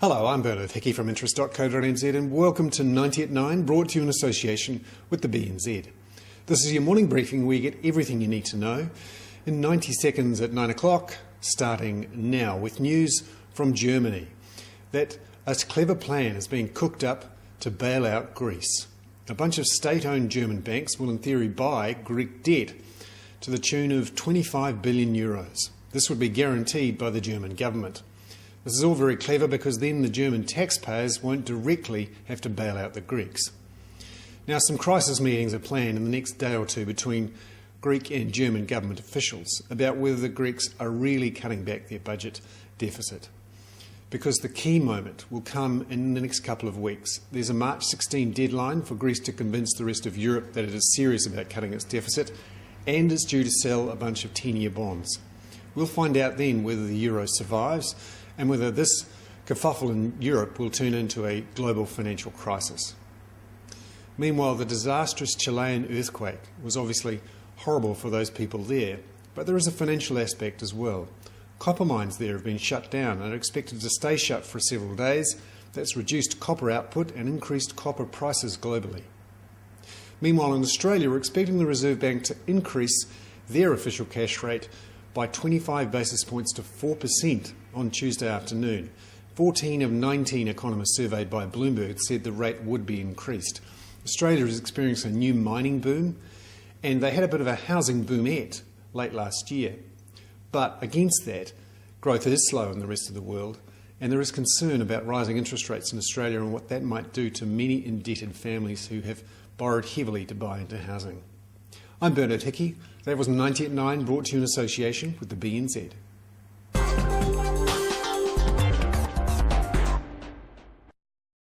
Hello, I'm Hickey from interest.co.nz and welcome to 90 at 9, brought to you in association with the BNZ. This is your morning briefing where you get everything you need to know in 90 seconds at 9 o'clock, starting now with news from Germany that a clever plan is being cooked up to bail out Greece. A bunch of state-owned German banks will in theory buy Greek debt to the tune of 25 billion euros. This would be guaranteed by the German government. This is all very clever because then the German taxpayers won't directly have to bail out the Greeks. Now, some crisis meetings are planned in the next day or two between Greek and German government officials about whether the Greeks are really cutting back their budget deficit. Because the key moment will come in the next couple of weeks. There's a March 16 deadline for Greece to convince the rest of Europe that it is serious about cutting its deficit, and it's due to sell a bunch of 10-year bonds. We'll find out then whether the euro survives and whether this kerfuffle in Europe will turn into a global financial crisis. Meanwhile, the disastrous Chilean earthquake was obviously horrible for those people there, but there is a financial aspect as well. Copper mines there have been shut down and are expected to stay shut for several days. That's reduced copper output and increased copper prices globally. Meanwhile, in Australia, we're expecting the Reserve Bank to increase their official cash rate by 25 basis points to 4% on Tuesday afternoon. 14 of 19 economists surveyed by Bloomberg said the rate would be increased. Australia is experiencing a new mining boom, and they had a bit of a housing boomette late last year. But against that, growth is slow in the rest of the world, and there is concern about rising interest rates in Australia and what that might do to many indebted families who have borrowed heavily to buy into housing. I'm Hickey. That was 90 at 9, brought to you in association with the BNZ.